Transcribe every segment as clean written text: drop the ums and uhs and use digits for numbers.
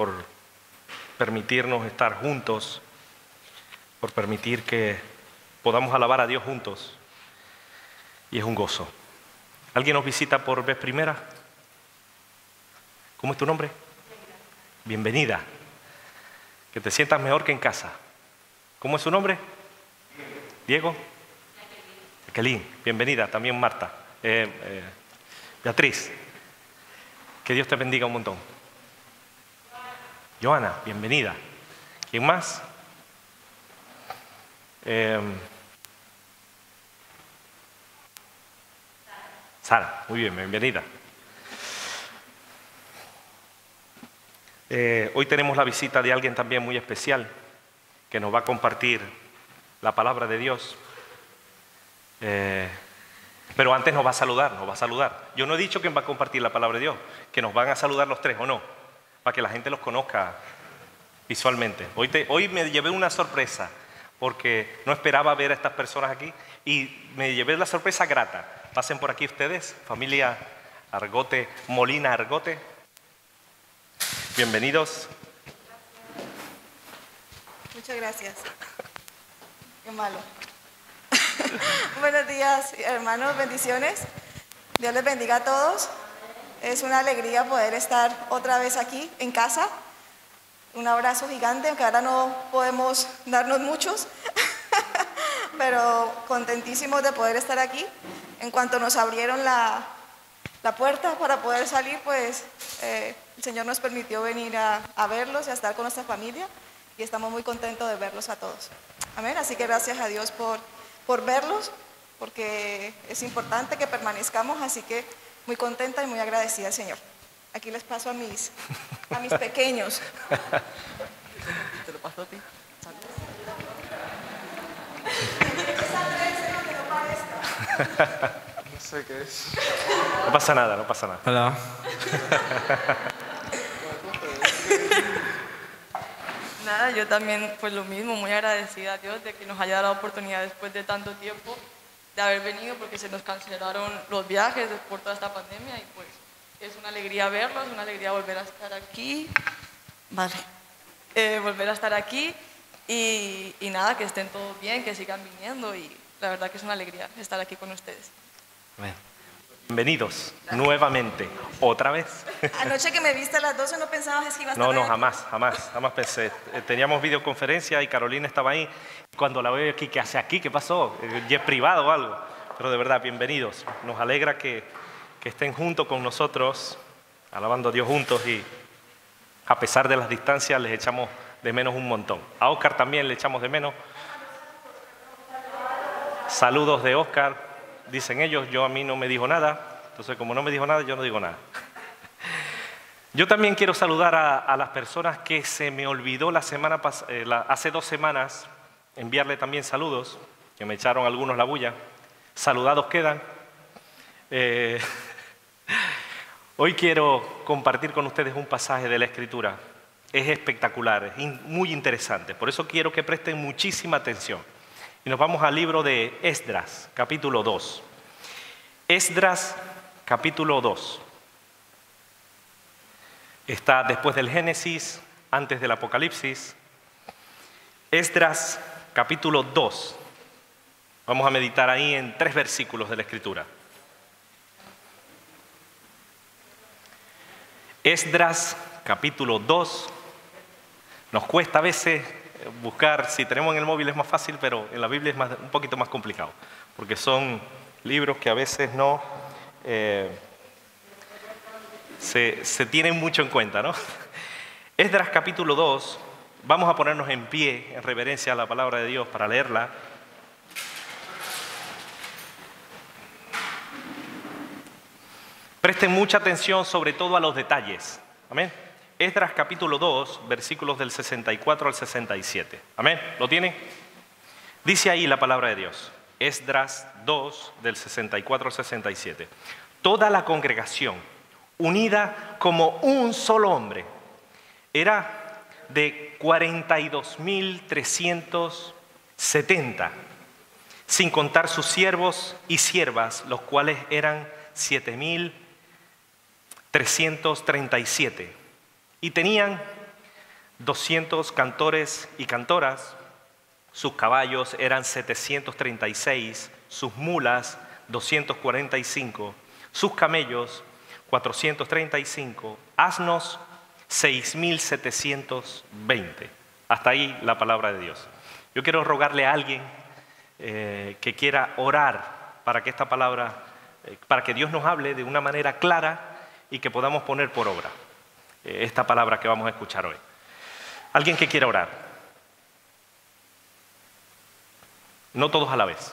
por permitirnos estar juntos, por permitir que podamos alabar a Dios juntos. Y es un gozo. ¿Alguien nos visita por vez primera? ¿Cómo es tu nombre? Bienvenida. Que te sientas mejor que en casa. ¿Cómo es su nombre? Diego. Jacqueline. Bienvenida. También Marta. Beatriz. Que Dios te bendiga un montón. Joana. Bienvenida. ¿Quién más? Sara. Muy bien. Bienvenida. Hoy tenemos la visita de alguien también muy especial que nos va a compartir la palabra de Dios. Pero antes nos va a saludar. Yo no he dicho quién va a compartir la palabra de Dios, que nos van a saludar los tres, ¿o no? Para que la gente los conozca visualmente. Hoy me llevé una sorpresa, porque no esperaba ver a estas personas aquí, y me llevé la sorpresa grata. Pasen por aquí ustedes, familia Argote, Molina Argote. Bienvenidos. Muchas gracias. Qué malo. Buenos días, hermanos, bendiciones. Dios les bendiga a todos. Es una alegría poder estar otra vez aquí en casa. Un abrazo gigante, aunque ahora no podemos darnos muchos, pero contentísimos de poder estar aquí. En cuanto nos abrieron la puerta para poder salir, pues el Señor nos permitió venir a verlos y a estar con nuestra familia, y estamos muy contentos de verlos a todos. Amén. Así que gracias a Dios por verlos, porque es importante que permanezcamos, así que muy contenta y muy agradecida al Señor. Aquí les paso a mis pequeños. ¿Te lo paso a ti? No sé qué es. No pasa nada. Hola. Nada, yo también, pues lo mismo, muy agradecida a Dios de que nos haya dado la oportunidad después de tanto tiempo de haber venido, porque se nos cancelaron los viajes por toda esta pandemia, y pues es una alegría verlos, una alegría volver a estar aquí. Vale. Volver a estar aquí y nada, que estén todos bien, que sigan viniendo, y la verdad que es una alegría estar aquí con ustedes. Amén. Bienvenidos nuevamente, otra vez. Anoche que me viste a las 12 no pensabas que iba a estar No, aquí. jamás pensé. Teníamos videoconferencia y Carolina estaba ahí. Cuando la veo aquí, ¿qué hace aquí? ¿Qué pasó? ¿Ya es privado o algo? Pero de verdad, bienvenidos. Nos alegra que estén juntos con nosotros, alabando a Dios juntos, y a pesar de las distancias les echamos de menos un montón. A Oscar también le echamos de menos. Saludos de Oscar. Dicen ellos, a mí no me dijo nada, entonces como no me dijo nada, yo no digo nada. Yo también quiero saludar a las personas que se me olvidó hace 2 semanas, enviarle también saludos, que me echaron algunos la bulla. Saludados quedan. Hoy quiero compartir con ustedes un pasaje de la Escritura. Es espectacular, es muy interesante, por eso quiero que presten muchísima atención. Y nos vamos al libro de Esdras, capítulo 2. Esdras, capítulo 2. Está después del Génesis, antes del Apocalipsis. Esdras, capítulo 2. Vamos a meditar ahí en 3 versículos de la Escritura. Esdras, capítulo 2. Nos cuesta a veces buscar, si tenemos en el móvil es más fácil, pero en la Biblia es un poquito más complicado, porque son libros que a veces no se tienen mucho en cuenta, ¿no? Esdras capítulo 2, vamos a ponernos en pie en reverencia a la palabra de Dios para leerla. Presten mucha atención sobre todo a los detalles, amén. Esdras capítulo 2, versículos del 64 al 67. Amén. ¿Lo tienen? Dice ahí la palabra de Dios. Esdras 2, del 64 al 67. Toda la congregación, unida como un solo hombre, era de 42.370, sin contar sus siervos y siervas, los cuales eran 7.337. Y tenían 200 cantores y cantoras, sus caballos eran 736, sus mulas 245, sus camellos 435, asnos 6.720. Hasta ahí la palabra de Dios. Yo quiero rogarle a alguien que quiera orar para que esta palabra, para que Dios nos hable de una manera clara y que podamos poner por obra esta palabra que vamos a escuchar hoy. Alguien que quiera orar. No todos a la vez.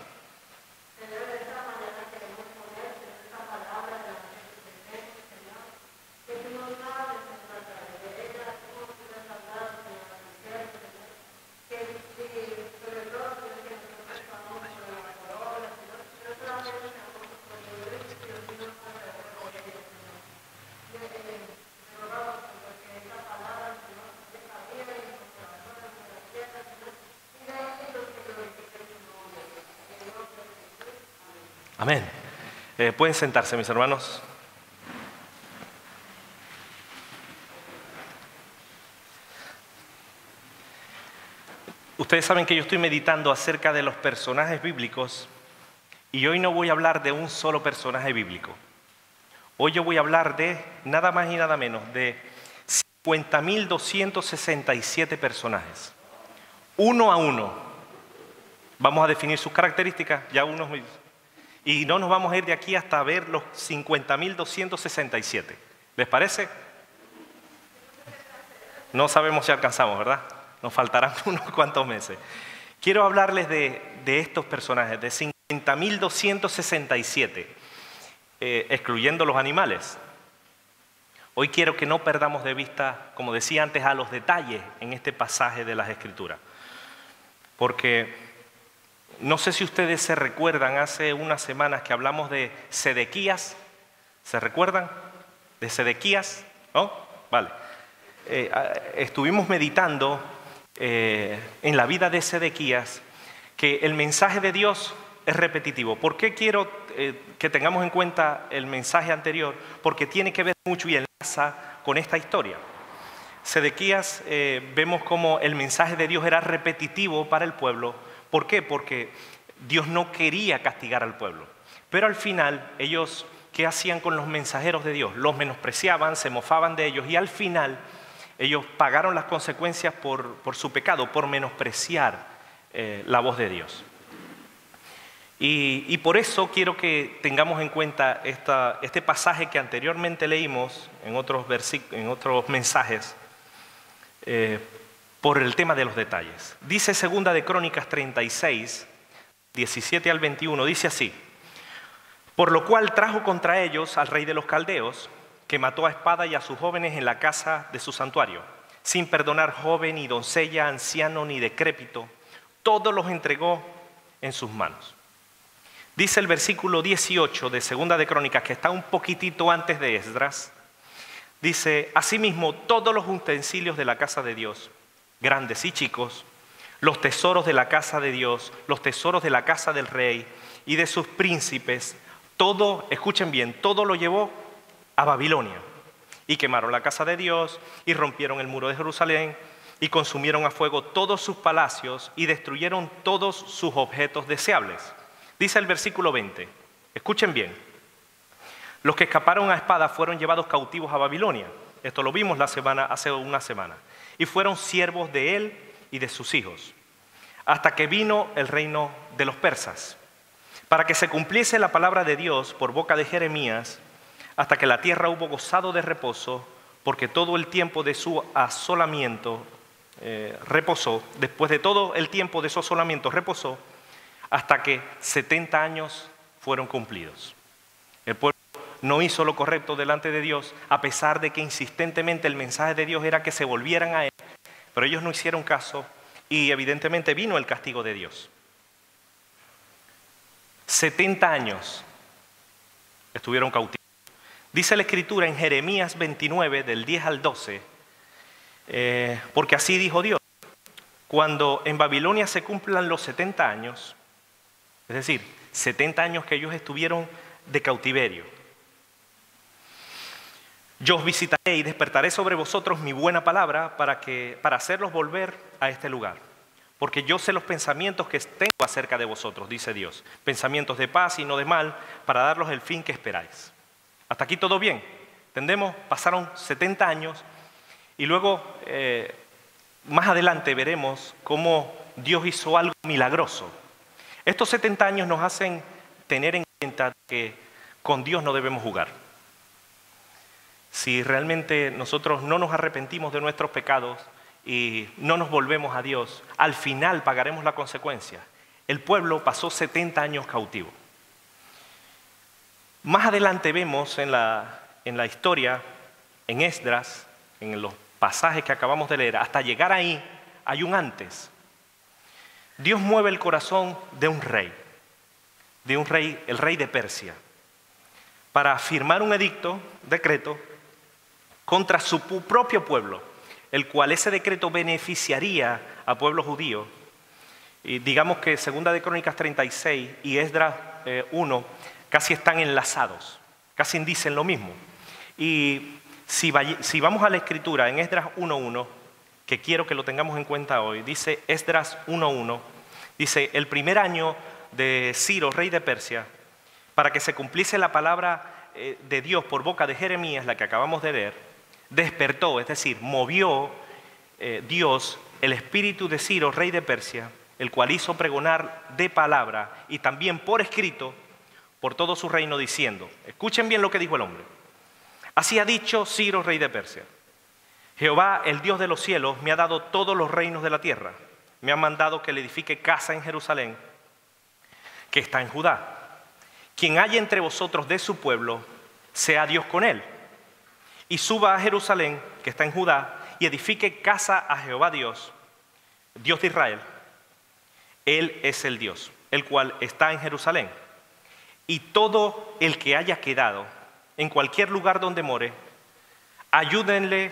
Amén. Pueden sentarse, mis hermanos. Ustedes saben que yo estoy meditando acerca de los personajes bíblicos y hoy no voy a hablar de un solo personaje bíblico. Hoy yo voy a hablar de nada más y nada menos de 50.267 personajes. Uno a uno. Vamos a definir sus características, ya unos... Y no nos vamos a ir de aquí hasta ver los 50.267. ¿Les parece? No sabemos si alcanzamos, ¿verdad? Nos faltarán unos cuantos meses. Quiero hablarles de estos personajes, de 50.267, excluyendo los animales. Hoy quiero que no perdamos de vista, como decía antes, a los detalles en este pasaje de las Escrituras. Porque... no sé si ustedes se recuerdan, hace unas semanas que hablamos de Sedequías. ¿Se recuerdan de Sedequías? ¿No? Vale. Estuvimos meditando en la vida de Sedequías que el mensaje de Dios es repetitivo. ¿Por qué quiero que tengamos en cuenta el mensaje anterior? Porque tiene que ver mucho y enlaza con esta historia. Sedequías, vemos como el mensaje de Dios era repetitivo para el pueblo. ¿Por qué? Porque Dios no quería castigar al pueblo. Pero al final, ellos, ¿qué hacían con los mensajeros de Dios? Los menospreciaban, se mofaban de ellos y al final ellos pagaron las consecuencias por su pecado, por menospreciar la voz de Dios. Y por eso quiero que tengamos en cuenta este pasaje que anteriormente leímos en otros mensajes, por el tema de los detalles. Dice 2 de Crónicas 36, 17 al 21, dice así: por lo cual trajo contra ellos al rey de los caldeos, que mató a espada y a sus jóvenes en la casa de su santuario, sin perdonar joven ni doncella, anciano ni decrépito, todos los entregó en sus manos. Dice el versículo 18 de 2 de Crónicas, que está un poquitito antes de Esdras, dice: asimismo todos los utensilios de la casa de Dios, grandes y chicos, los tesoros de la casa de Dios, los tesoros de la casa del rey y de sus príncipes, todo, escuchen bien, todo lo llevó a Babilonia. Y quemaron la casa de Dios y rompieron el muro de Jerusalén y consumieron a fuego todos sus palacios y destruyeron todos sus objetos deseables. Dice el versículo 20, escuchen bien, los que escaparon a espada fueron llevados cautivos a Babilonia. Esto lo vimos hace una semana. Y fueron siervos de él y de sus hijos, hasta que vino el reino de los persas, para que se cumpliese la palabra de Dios por boca de Jeremías, hasta que la tierra hubo gozado de reposo, porque todo el tiempo de su asolamiento reposó, después de todo el tiempo de su asolamiento reposó, hasta que 70 años fueron cumplidos. El pueblo no hizo lo correcto delante de Dios, a pesar de que insistentemente el mensaje de Dios era que se volvieran a Él, pero ellos no hicieron caso y evidentemente vino el castigo de Dios. 70 años estuvieron cautivos. Dice la Escritura en Jeremías 29, del 10 al 12, porque así dijo Dios: cuando en Babilonia se cumplan los 70 años, es decir, 70 años que ellos estuvieron de cautiverio, Yo os visitaré y despertaré sobre vosotros mi buena palabra para hacerlos volver a este lugar. Porque yo sé los pensamientos que tengo acerca de vosotros, dice Dios. Pensamientos de paz y no de mal, para daros el fin que esperáis. Hasta aquí todo bien. ¿Entendemos? Pasaron 70 años y luego más adelante veremos cómo Dios hizo algo milagroso. Estos 70 años nos hacen tener en cuenta que con Dios no debemos jugar. Si realmente nosotros no nos arrepentimos de nuestros pecados y no nos volvemos a Dios, al final pagaremos la consecuencia. El pueblo pasó 70 años cautivo. Más adelante vemos en la historia, en Esdras, en los pasajes que acabamos de leer, hasta llegar ahí hay un antes. Dios mueve el corazón de un rey, el rey de Persia, para firmar un edicto, decreto, contra su propio pueblo, el cual ese decreto beneficiaría al pueblo judío. Y digamos que Segunda de Crónicas 36 y Esdras 1 casi están enlazados, casi dicen lo mismo. Y si vamos a la escritura en Esdras 1.1, que quiero que lo tengamos en cuenta hoy, dice Esdras 1.1, dice: el primer año de Ciro, rey de Persia, para que se cumpliese la palabra de Dios por boca de Jeremías, la que acabamos de leer, despertó, es decir, movió Dios el espíritu de Ciro, rey de Persia, el cual hizo pregonar de palabra y también por escrito por todo su reino, diciendo, escuchen bien lo que dijo el hombre: así ha dicho Ciro, rey de Persia: Jehová, el Dios de los cielos, me ha dado todos los reinos de la tierra. Me ha mandado que le edifique casa en Jerusalén, que está en Judá. Quien haya entre vosotros de su pueblo, sea Dios con él. Y suba a Jerusalén, que está en Judá, y edifique casa a Jehová Dios, Dios de Israel. Él es el Dios, el cual está en Jerusalén. Y todo el que haya quedado en cualquier lugar donde more, ayúdenle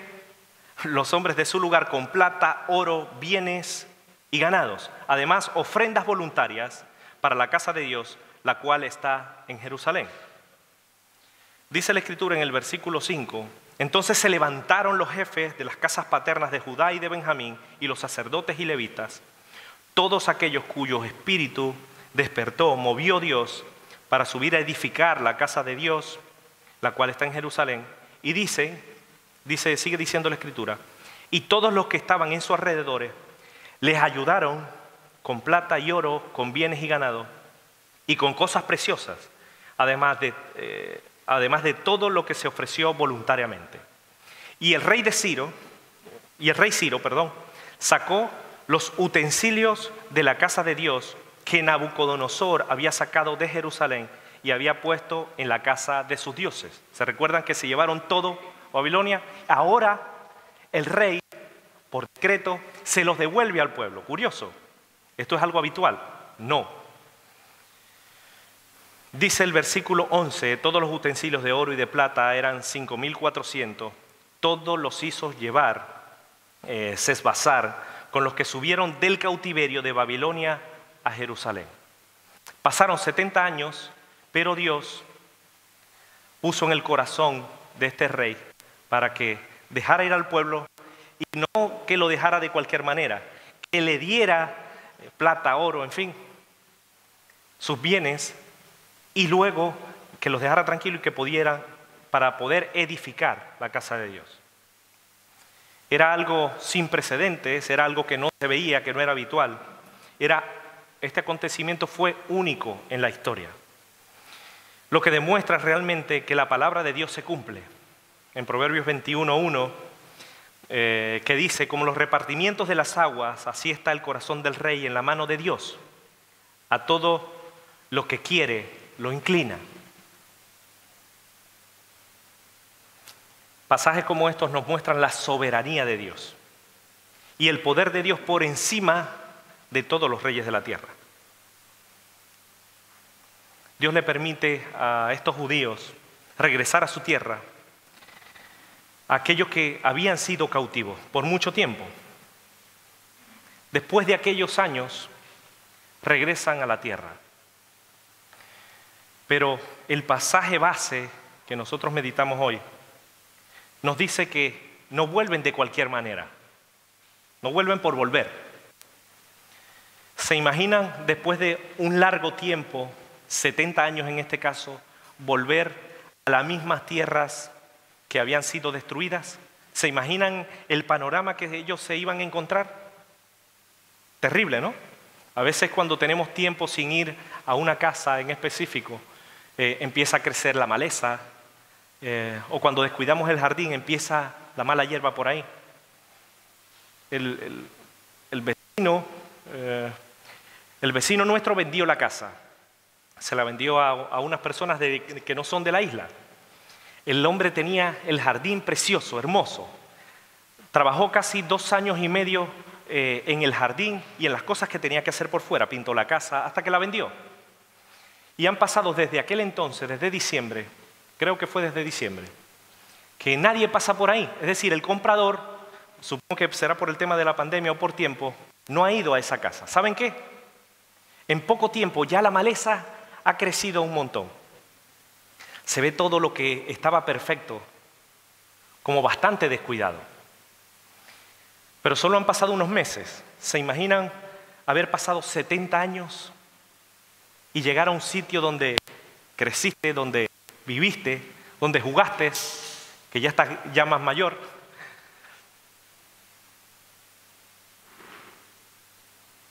los hombres de su lugar con plata, oro, bienes y ganados. Además, ofrendas voluntarias para la casa de Dios, la cual está en Jerusalén. Dice la Escritura en el versículo 5: entonces se levantaron los jefes de las casas paternas de Judá y de Benjamín, y los sacerdotes y levitas, todos aquellos cuyos espíritu despertó, movió Dios, para subir a edificar la casa de Dios, la cual está en Jerusalén. Y sigue diciendo la Escritura: y todos los que estaban en sus alrededores les ayudaron con plata y oro, con bienes y ganado, y con cosas preciosas, además de todo lo que se ofreció voluntariamente. Y el rey Ciro, sacó los utensilios de la casa de Dios que Nabucodonosor había sacado de Jerusalén y había puesto en la casa de sus dioses. ¿Se recuerdan que se llevaron todo a Babilonia? Ahora el rey, por decreto, se los devuelve al pueblo. Curioso. ¿Esto es algo habitual? No. Dice el versículo 11: todos los utensilios de oro y de plata eran 5.400, todos los hizo llevar Sesbazar, con los que subieron del cautiverio de Babilonia a Jerusalén. Pasaron 70 años, pero Dios puso en el corazón de este rey para que dejara ir al pueblo, y no que lo dejara de cualquier manera, que le diera plata, oro, en fin, sus bienes, y luego que los dejara tranquilos y que pudieran, para poder edificar la casa de Dios. Era algo sin precedentes, era algo que no se veía, que no era habitual. Este acontecimiento fue único en la historia. Lo que demuestra realmente que la palabra de Dios se cumple. En Proverbios 21:1, que dice: como los repartimientos de las aguas, así está el corazón del rey en la mano de Dios. A todo lo que quiere, lo inclina. Pasajes como estos nos muestran la soberanía de Dios y el poder de Dios por encima de todos los reyes de la tierra. Dios le permite a estos judíos regresar a su tierra, a aquellos que habían sido cautivos por mucho tiempo. Después de aquellos años, regresan a la tierra. Pero el pasaje base que nosotros meditamos hoy nos dice que no vuelven de cualquier manera, no vuelven por volver. ¿Se imaginan después de un largo tiempo, 70 años en este caso, volver a las mismas tierras que habían sido destruidas? ¿Se imaginan el panorama que ellos se iban a encontrar? Terrible, ¿no? A veces cuando tenemos tiempo sin ir a una casa en específico, empieza a crecer la maleza, o cuando descuidamos el jardín empieza la mala hierba por ahí. El vecino nuestro vendió la casa, se la vendió a unas personas que no son de la isla. El hombre tenía el jardín precioso, hermoso. Trabajó casi 2 años y medio en el jardín y en las cosas que tenía que hacer por fuera. Pintó la casa hasta que la vendió. Y han pasado desde aquel entonces, desde diciembre, creo que fue desde diciembre, que nadie pasa por ahí. Es decir, el comprador, supongo que será por el tema de la pandemia o por tiempo, no ha ido a esa casa. ¿Saben qué? En poco tiempo ya la maleza ha crecido un montón. Se ve todo lo que estaba perfecto como bastante descuidado. Pero solo han pasado unos meses. ¿Se imaginan haber pasado 70 años y llegar a un sitio donde creciste, donde viviste, donde jugaste, que ya estás ya más mayor?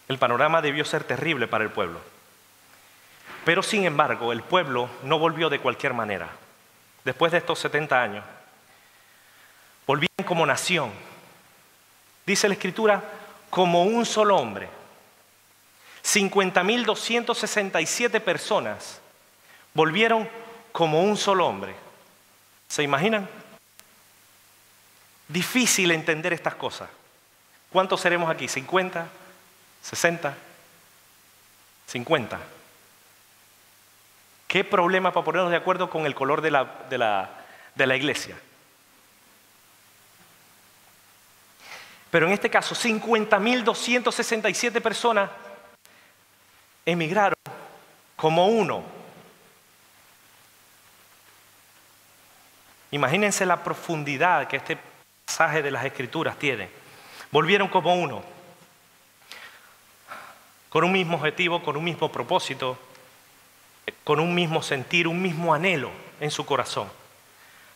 El panorama debió ser terrible para el pueblo. Pero sin embargo, el pueblo no volvió de cualquier manera. Después de estos 70 años, volvían como nación. Dice la Escritura, como un solo hombre. 50.267 personas volvieron como un solo hombre. ¿Se imaginan? Difícil entender estas cosas. ¿Cuántos seremos aquí? ¿50? ¿60? ¿50? ¿Qué problema para ponernos de acuerdo con el color de la iglesia? Pero en este caso, 50.267 personas emigraron como uno. Imagínense la profundidad que este pasaje de las Escrituras tiene. Volvieron como uno, con un mismo objetivo, con un mismo propósito, con un mismo sentir, un mismo anhelo en su corazón.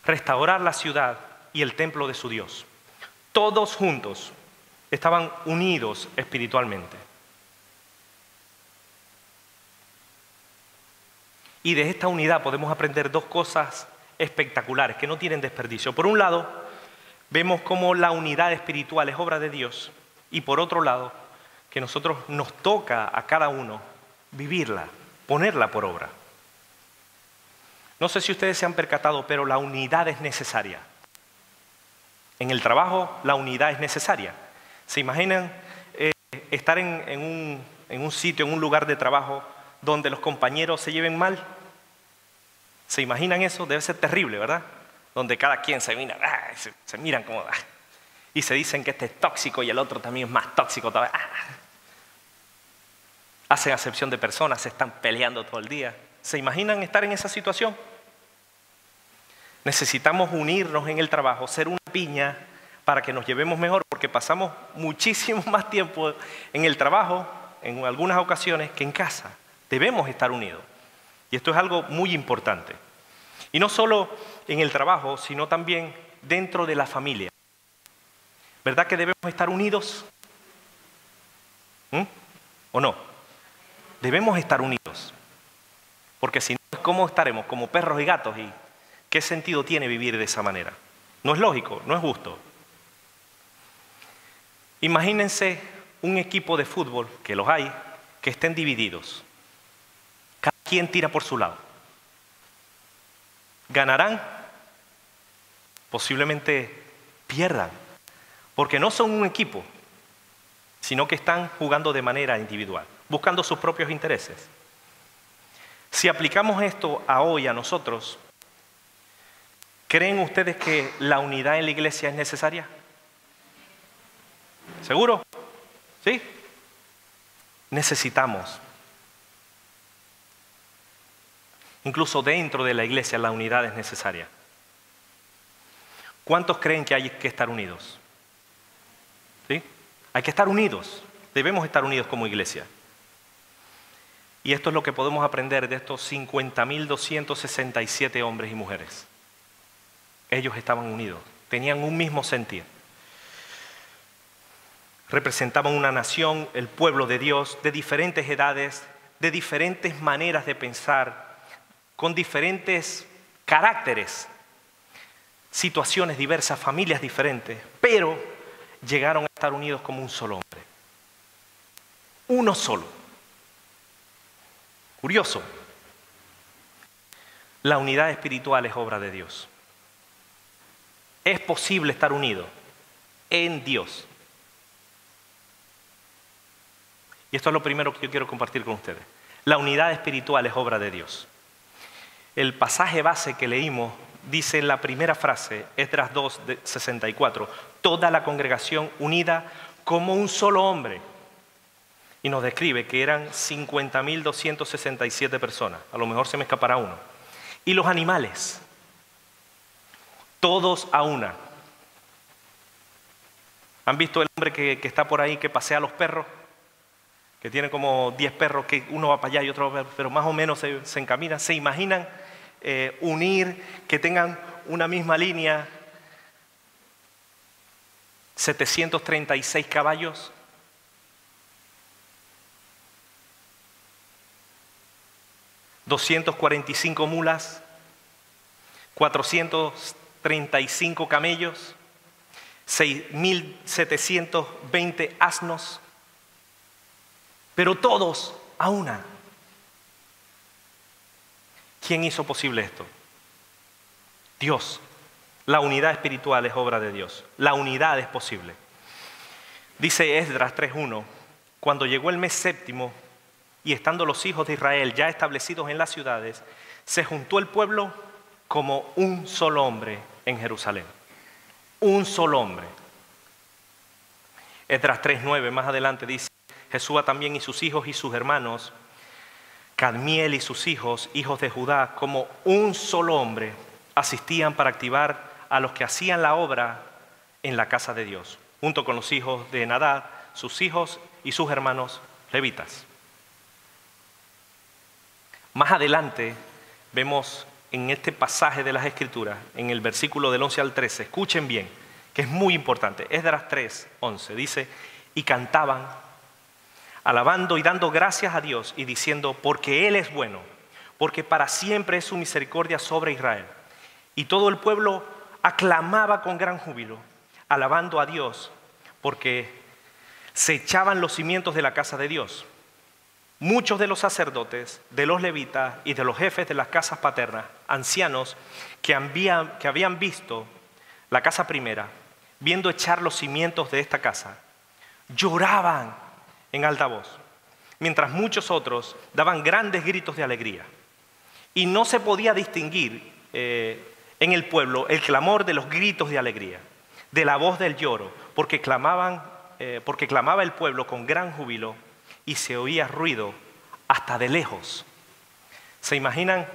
Restaurar la ciudad y el templo de su Dios. Todos juntos estaban unidos espiritualmente. Y de esta unidad podemos aprender 2 cosas espectaculares que no tienen desperdicio. Por un lado, vemos cómo la unidad espiritual es obra de Dios. Y por otro lado, que nosotros nos toca a cada uno vivirla, ponerla por obra. No sé si ustedes se han percatado, pero la unidad es necesaria. En el trabajo, la unidad es necesaria. ¿Se imaginan estar en un sitio, en un lugar de trabajo donde los compañeros se lleven mal? ¿Se imaginan eso? Debe ser terrible, ¿verdad? Donde cada quien se miran como... y se dicen que este es tóxico y el otro también es más tóxico todavía. Hacen acepción de personas, se están peleando todo el día. ¿Se imaginan estar en esa situación? Necesitamos unirnos en el trabajo, ser una piña para que nos llevemos mejor, porque pasamos muchísimo más tiempo en el trabajo, en algunas ocasiones, que en casa. Debemos estar unidos. Y esto es algo muy importante. Y no solo en el trabajo, sino también dentro de la familia. ¿Verdad que debemos estar unidos? ¿O no? Debemos estar unidos. Porque si no, ¿cómo estaremos? Como perros y gatos. ¿Y qué sentido tiene vivir de esa manera? No es lógico, no es justo. Imagínense un equipo de fútbol, que los hay, que estén divididos. Cada quien tira por su lado. ¿Ganarán? Posiblemente pierdan. Porque no son un equipo, sino que están jugando de manera individual, buscando sus propios intereses. Si aplicamos esto a hoy, a nosotros, ¿creen ustedes que la unidad en la iglesia es necesaria? ¿Seguro? ¿Sí? Necesitamos. Incluso dentro de la iglesia la unidad es necesaria. ¿Cuántos creen que hay que estar unidos? ¿Sí? Hay que estar unidos. Debemos estar unidos como iglesia. Y esto es lo que podemos aprender de estos 50.267 hombres y mujeres. Ellos estaban unidos, tenían un mismo sentir. Representaban una nación, el pueblo de Dios, de diferentes edades, de diferentes maneras de pensar, con diferentes caracteres, situaciones diversas, familias diferentes, pero llegaron a estar unidos como un solo hombre. Uno solo. Curioso. La unidad espiritual es obra de Dios. Es posible estar unido en Dios. Y esto es lo primero que yo quiero compartir con ustedes. La unidad espiritual es obra de Dios. El pasaje base que leímos dice en la primera frase, Esdras 2, 64, toda la congregación unida como un solo hombre. Y nos describe que eran 50.267 personas. A lo mejor se me escapará uno. Y los animales, todos a una. ¿Han visto el hombre que está por ahí que pasea a los perros? Que tiene como 10 perros, que uno va para allá y otro va, pero más o menos se encaminan. ¿Se imaginan unir, que tengan una misma línea? 736 caballos. 245 mulas, 435 camellos, 6.720 asnos, pero todos a una. ¿Quién hizo posible esto? Dios. La unidad espiritual es obra de Dios. La unidad es posible. Dice Esdras 3:1, cuando llegó el mes séptimo, y estando los hijos de Israel ya establecidos en las ciudades, se juntó el pueblo como un solo hombre en Jerusalén. Un solo hombre. Esdras 3:9 más adelante dice, Jesúa también y sus hijos y sus hermanos, Cadmiel y sus hijos, hijos de Judá, como un solo hombre, asistían para activar a los que hacían la obra en la casa de Dios, junto con los hijos de Nadab, sus hijos y sus hermanos levitas. Más adelante vemos en este pasaje de las Escrituras, en el versículo del 11 al 13, escuchen bien, que es muy importante, Esdras 3:11, dice, y cantaban, alabando y dando gracias a Dios y diciendo, porque Él es bueno, porque para siempre es su misericordia sobre Israel. Y todo el pueblo aclamaba con gran júbilo, alabando a Dios, porque se echaban los cimientos de la casa de Dios. Muchos de los sacerdotes, de los levitas y de los jefes de las casas paternas, ancianos que habían visto la casa primera, viendo echar los cimientos de esta casa, lloraban en alta voz, mientras muchos otros daban grandes gritos de alegría. Y no se podía distinguir en el pueblo el clamor de los gritos de alegría, de la voz del lloro, porque clamaba el pueblo con gran júbilo y se oía ruido hasta de lejos. ¿Se imaginan,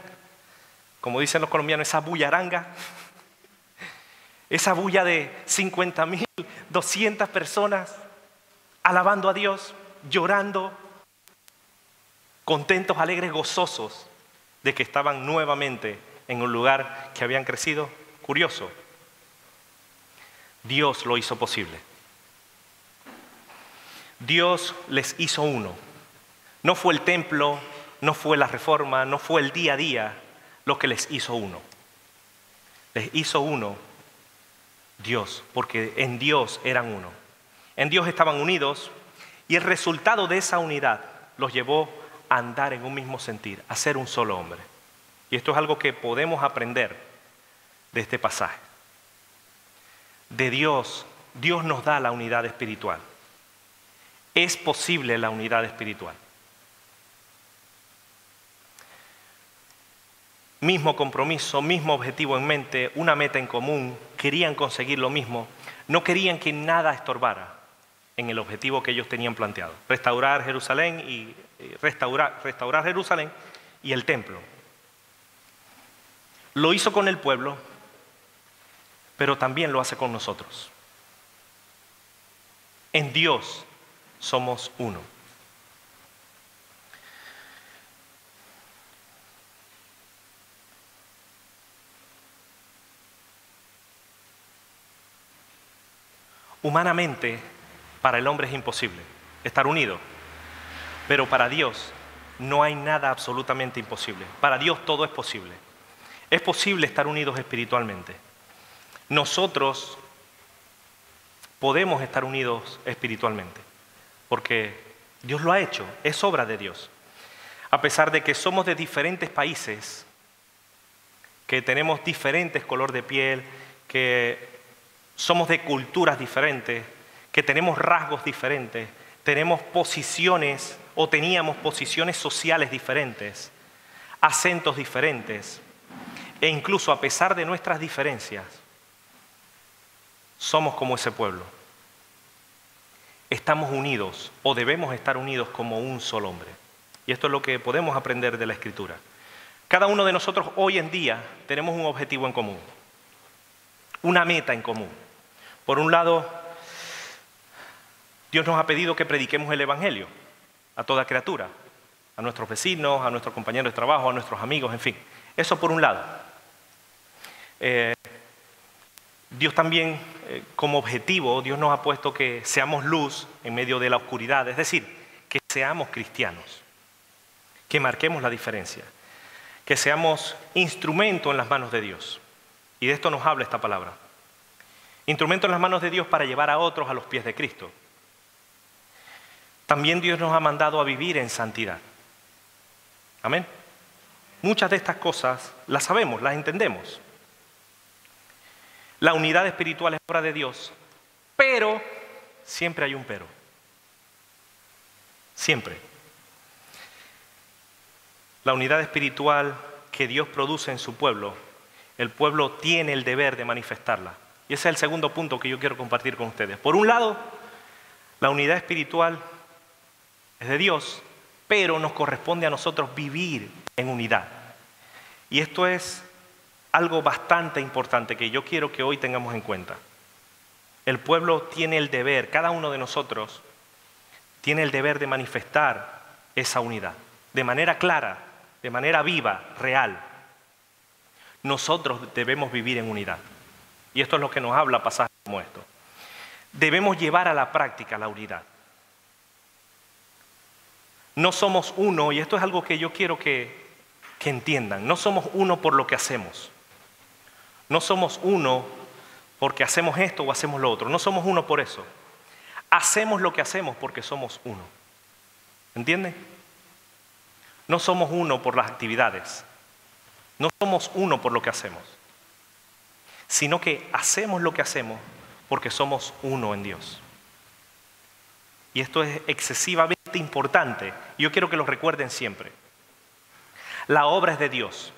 como dicen los colombianos, esa bullaranga? Esa bulla de 50.200 personas alabando a Dios, llorando, contentos, alegres, gozosos de que estaban nuevamente en un lugar que habían crecido. Curioso. Dios lo hizo posible. Dios les hizo uno. No fue el templo, no fue la reforma, no fue el día a día lo que les hizo uno. Les hizo uno Dios, porque en Dios eran uno. En Dios estaban unidos y el resultado de esa unidad los llevó a andar en un mismo sentir, a ser un solo hombre. Y esto es algo que podemos aprender de este pasaje. De Dios, Dios nos da la unidad espiritual. Es posible la unidad espiritual. Mismo compromiso, mismo objetivo en mente, una meta en común, querían conseguir lo mismo, no querían que nada estorbara en el objetivo que ellos tenían planteado, restaurar Jerusalén y Jerusalén y el templo. Lo hizo con el pueblo, pero también lo hace con nosotros. En Dios somos uno. Humanamente, para el hombre es imposible estar unido, pero para Dios no hay nada absolutamente imposible. Para Dios todo es posible. Es posible estar unidos espiritualmente. Nosotros podemos estar unidos espiritualmente, porque Dios lo ha hecho, es obra de Dios. A pesar de que somos de diferentes países, que tenemos diferentes color de piel, que somos de culturas diferentes, que tenemos rasgos diferentes, tenemos posiciones o teníamos posiciones sociales diferentes, acentos diferentes, e incluso a pesar de nuestras diferencias, somos como ese pueblo. Estamos unidos o debemos estar unidos como un solo hombre. Y esto es lo que podemos aprender de la Escritura. Cada uno de nosotros hoy en día tenemos un objetivo en común, una meta en común. Por un lado, Dios nos ha pedido que prediquemos el Evangelio a toda criatura, a nuestros vecinos, a nuestros compañeros de trabajo, a nuestros amigos, en fin. Eso por un lado. Dios también, como objetivo, Dios nos ha puesto que seamos luz en medio de la oscuridad, es decir, que seamos cristianos, que marquemos la diferencia, que seamos instrumento en las manos de Dios. Y de esto nos habla esta palabra. Instrumento en las manos de Dios para llevar a otros a los pies de Cristo. También Dios nos ha mandado a vivir en santidad. Amén. Muchas de estas cosas las sabemos, las entendemos. La unidad espiritual es obra de Dios, pero siempre hay un pero. Siempre. La unidad espiritual que Dios produce en su pueblo, el pueblo tiene el deber de manifestarla. Y ese es el segundo punto que yo quiero compartir con ustedes. Por un lado, la unidad espiritual es de Dios, pero nos corresponde a nosotros vivir en unidad. Y esto es algo bastante importante que yo quiero que hoy tengamos en cuenta. El pueblo tiene el deber, cada uno de nosotros tiene el deber de manifestar esa unidad, de manera clara, de manera viva, real. Nosotros debemos vivir en unidad. Y esto es lo que nos habla pasajes como esto. Debemos llevar a la práctica la unidad. No somos uno, y esto es algo que yo quiero que entiendan, no somos uno por lo que hacemos. No somos uno porque hacemos esto o hacemos lo otro. No somos uno por eso. Hacemos lo que hacemos porque somos uno. ¿Entienden? No somos uno por las actividades. No somos uno por lo que hacemos. Sino que hacemos lo que hacemos porque somos uno en Dios. Y esto es excesivamente importante. Yo quiero que lo recuerden siempre. La obra es de Dios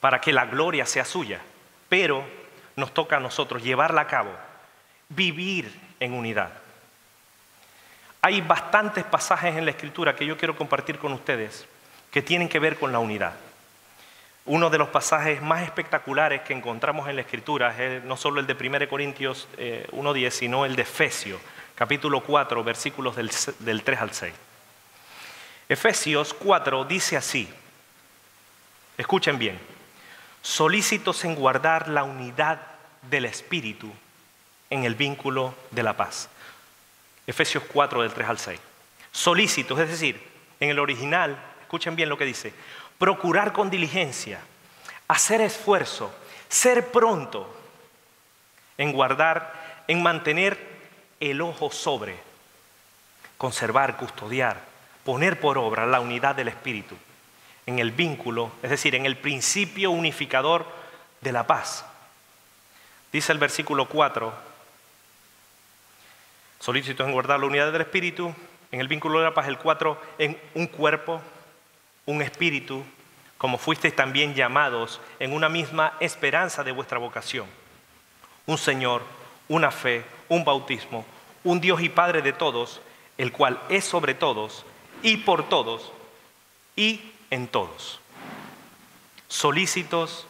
para que la gloria sea suya, pero nos toca a nosotros llevarla a cabo, vivir en unidad. Hay bastantes pasajes en la Escritura que yo quiero compartir con ustedes que tienen que ver con la unidad. Uno de los pasajes más espectaculares que encontramos en la Escritura es no solo el de 1 Corintios 1:10, sino el de Efesios, capítulo 4, versículos del 3 al 6. Efesios 4 dice así, escuchen bien, solícitos en guardar la unidad del Espíritu en el vínculo de la paz. Efesios 4 del 3 al 6. Solícitos, es decir, en el original, escuchen bien lo que dice, procurar con diligencia, hacer esfuerzo, ser pronto en guardar, en mantener el ojo sobre, conservar, custodiar, poner por obra la unidad del Espíritu en el vínculo, es decir, en el principio unificador de la paz. Dice el versículo 4, solícitos en guardar la unidad del Espíritu, en el vínculo de la paz, el 4, en un cuerpo, un espíritu, como fuisteis también llamados en una misma esperanza de vuestra vocación. Un Señor, una fe, un bautismo, un Dios y Padre de todos, el cual es sobre todos y por todos y en todos. Solícitos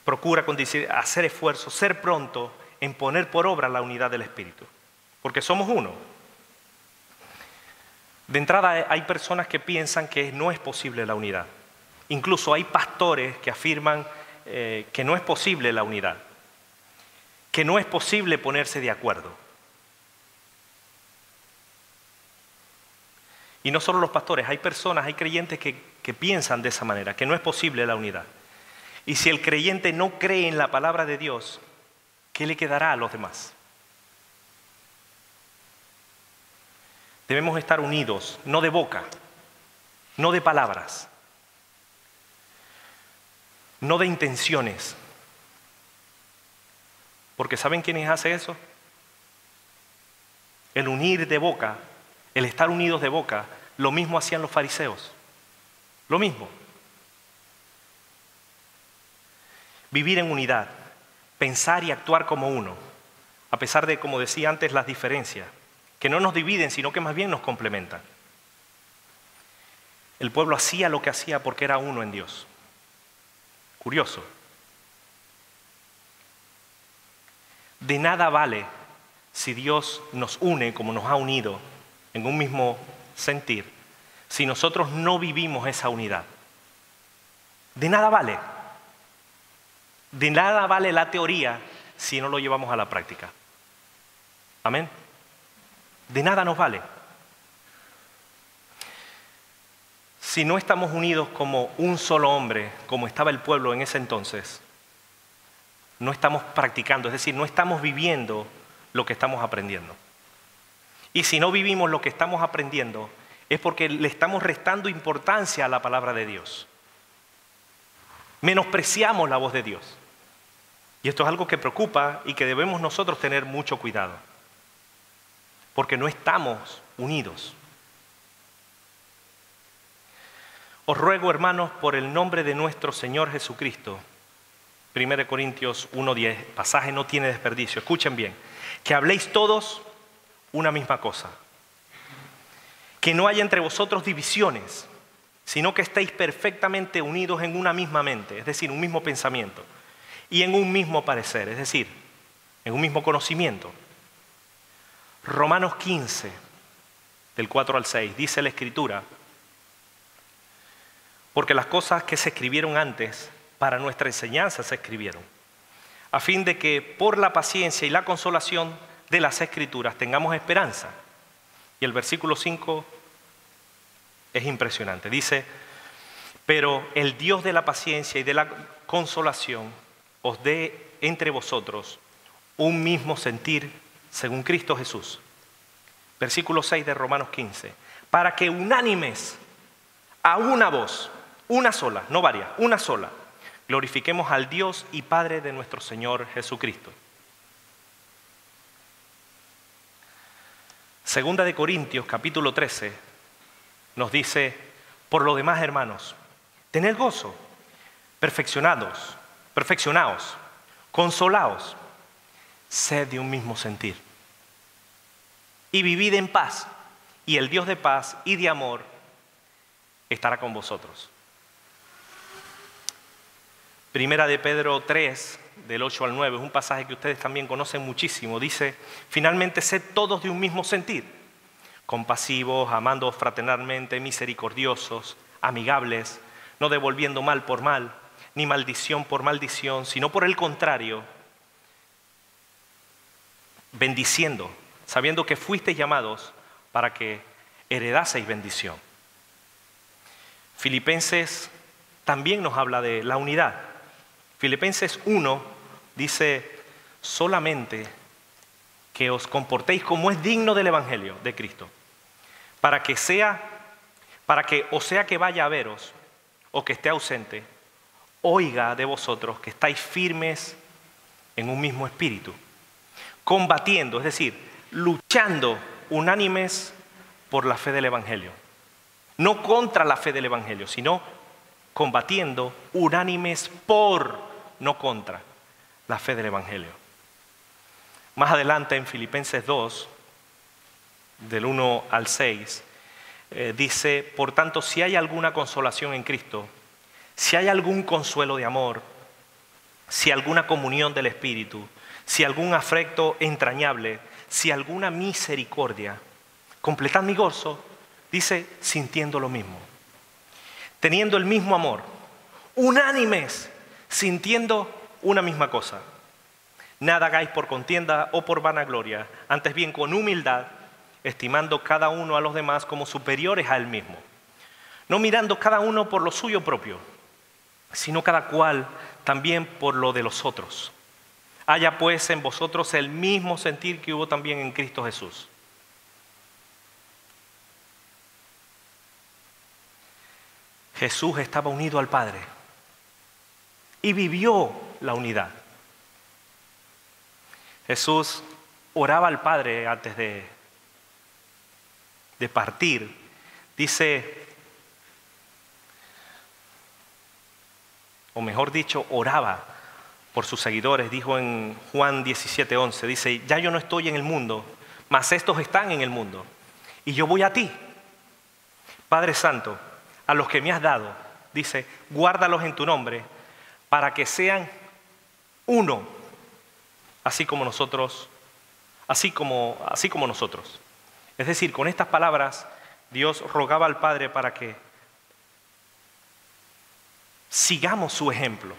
procura hacer esfuerzo, ser pronto en poner por obra la unidad del Espíritu, porque somos uno. De entrada hay personas que piensan que no es posible la unidad. Incluso hay pastores que afirman que no es posible la unidad, que no es posible ponerse de acuerdo. Y no solo los pastores, hay personas, hay creyentes que piensan de esa manera, que no es posible la unidad. Y si el creyente no cree en la palabra de Dios, ¿qué le quedará a los demás? Debemos estar unidos, no de boca, no de palabras, no de intenciones. Porque ¿saben quiénes hacen eso? El unir de boca, el estar unidos de boca, lo mismo hacían los fariseos. Lo mismo. Vivir en unidad, pensar y actuar como uno, a pesar de, como decía antes, las diferencias, que no nos dividen, sino que más bien nos complementan. El pueblo hacía lo que hacía porque era uno en Dios. Curioso. De nada vale si Dios nos une como nos ha unido en un mismo sentir, si nosotros no vivimos esa unidad. De nada vale. De nada vale la teoría si no lo llevamos a la práctica. Amén. De nada nos vale. Si no estamos unidos como un solo hombre, como estaba el pueblo en ese entonces, no estamos practicando, es decir, no estamos viviendo lo que estamos aprendiendo. Y si no vivimos lo que estamos aprendiendo, es porque le estamos restando importancia a la palabra de Dios. Menospreciamos la voz de Dios. Y esto es algo que preocupa y que debemos nosotros tener mucho cuidado. Porque no estamos unidos. Os ruego, hermanos, por el nombre de nuestro Señor Jesucristo, 1 Corintios 1:10, pasaje no tiene desperdicio, escuchen bien, que habléis todos una misma cosa, que no haya entre vosotros divisiones, sino que estéis perfectamente unidos en una misma mente, es decir, un mismo pensamiento, y en un mismo parecer, es decir, en un mismo conocimiento. Romanos 15, del 4 al 6, dice la Escritura, porque las cosas que se escribieron antes, para nuestra enseñanza se escribieron, a fin de que por la paciencia y la consolación de las Escrituras tengamos esperanza. Y el versículo 5 es impresionante, dice, pero el Dios de la paciencia y de la consolación os dé entre vosotros un mismo sentir según Cristo Jesús. Versículo 6 de Romanos 15, para que unánimes a una voz, una sola, no varias, una sola, glorifiquemos al Dios y Padre de nuestro Señor Jesucristo. Segunda de Corintios, capítulo 13, nos dice, por lo demás, hermanos, tened gozo, perfeccionaos, consolaos, sed de un mismo sentir. Y vivid en paz, y el Dios de paz y de amor estará con vosotros. Primera de Pedro 3, del 8 al 9, es un pasaje que ustedes también conocen muchísimo. Dice, finalmente sed todos de un mismo sentir, compasivos, amándoos fraternalmente, misericordiosos, amigables, no devolviendo mal por mal, ni maldición por maldición, sino por el contrario, bendiciendo, sabiendo que fuisteis llamados para que heredaseis bendición. Filipenses también nos habla de la unidad. Filipenses 1 dice, solamente que os comportéis como es digno del Evangelio de Cristo, para que o sea que vaya a veros o que esté ausente, oiga de vosotros que estáis firmes en un mismo espíritu, combatiendo, es decir, luchando unánimes por la fe del Evangelio. No contra la fe del Evangelio, sino combatiendo unánimes por, no contra, la fe del Evangelio. Más adelante en Filipenses 2, del 1 al 6, dice, por tanto, si hay alguna consolación en Cristo, si hay algún consuelo de amor, si alguna comunión del Espíritu, si algún afecto entrañable, si alguna misericordia. Completad mi gozo, dice, sintiendo lo mismo, teniendo el mismo amor, unánimes, sintiendo una misma cosa. Nada hagáis por contienda o por vanagloria, antes bien con humildad, estimando cada uno a los demás como superiores a él mismo, no mirando cada uno por lo suyo propio, sino cada cual también por lo de los otros. Haya pues en vosotros el mismo sentir que hubo también en Cristo Jesús. Jesús estaba unido al Padre y vivió la unidad. Jesús oraba al Padre antes de partir. Dice, o mejor dicho, oraba por sus seguidores. Dijo en Juan 17:11, dice, ya yo no estoy en el mundo, mas estos están en el mundo, y yo voy a ti. Padre Santo, a los que me has dado, dice, guárdalos en tu nombre, para que sean uno, así como nosotros. Es decir, con estas palabras, Dios rogaba al Padre para que sigamos su ejemplo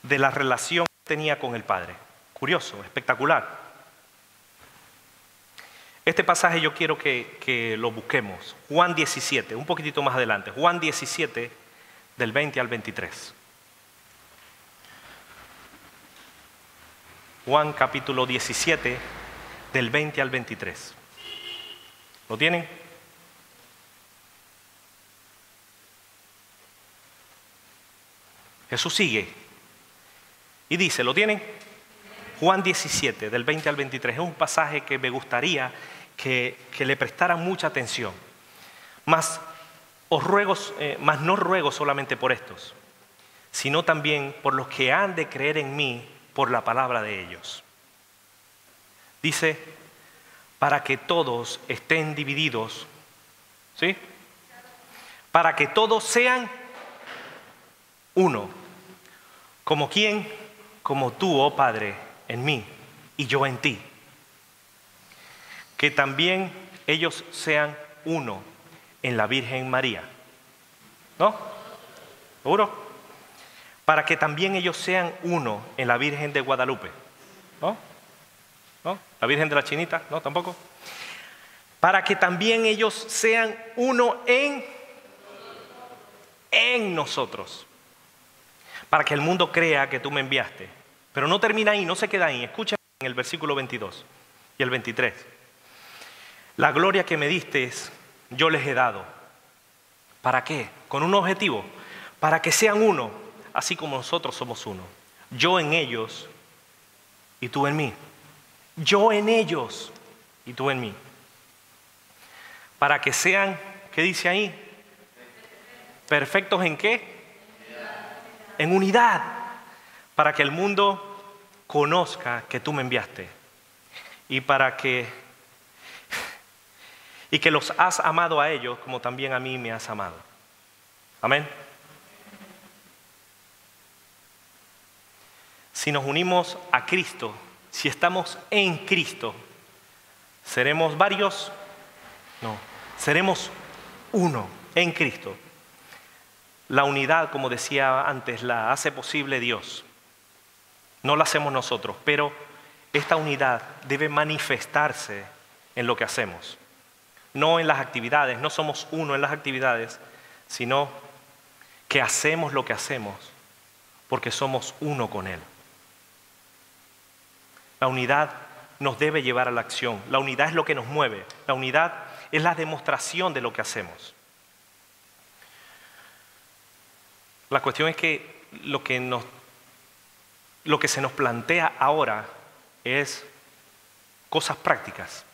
de la relación que tenía con el Padre. Curioso, espectacular. Este pasaje yo quiero que lo busquemos. Juan 17, un poquitito más adelante. Juan 17, del 20 al 23. Juan capítulo 17, del 20 al 23. ¿Lo tienen? Jesús sigue y dice, ¿lo tienen? Juan 17, del 20 al 23, es un pasaje que me gustaría que le prestaran mucha atención. Mas no ruego solamente por estos, sino también por los que han de creer en mí por la palabra de ellos. Dice, para que todos estén divididos, ¿sí? Para que todos sean uno. ¿Como quién? Como tú, oh Padre, en mí y yo en ti. Que también ellos sean uno en la Virgen María. ¿No? ¿Seguro? Para que también ellos sean uno en la Virgen de Guadalupe. ¿No? ¿No? ¿La Virgen de la Chinita? ¿No? ¿Tampoco? Para que también ellos sean uno en nosotros. Para que el mundo crea que tú me enviaste. Pero no termina ahí, no se queda ahí. Escucha en el versículo 22 y el 23. La gloria que me diste yo les he dado. ¿Para qué? Con un objetivo. Para que sean uno, así como nosotros somos uno. Yo en ellos y tú en mí. Yo en ellos y tú en mí. Para que sean, ¿qué dice ahí? ¿Perfectos en qué? En unidad. Para que el mundo conozca que tú me enviaste. Y que los has amado a ellos como también a mí me has amado. Amén. Si nos unimos a Cristo, si estamos en Cristo, ¿seremos varios? No, seremos uno en Cristo. La unidad, como decía antes, la hace posible Dios. No la hacemos nosotros, pero esta unidad debe manifestarse en lo que hacemos. No en las actividades, no somos uno en las actividades, sino que hacemos lo que hacemos porque somos uno con Él. La unidad nos debe llevar a la acción. La unidad es lo que nos mueve. La unidad es la demostración de lo que hacemos. La cuestión es que lo que se nos plantea ahora es cosas prácticas.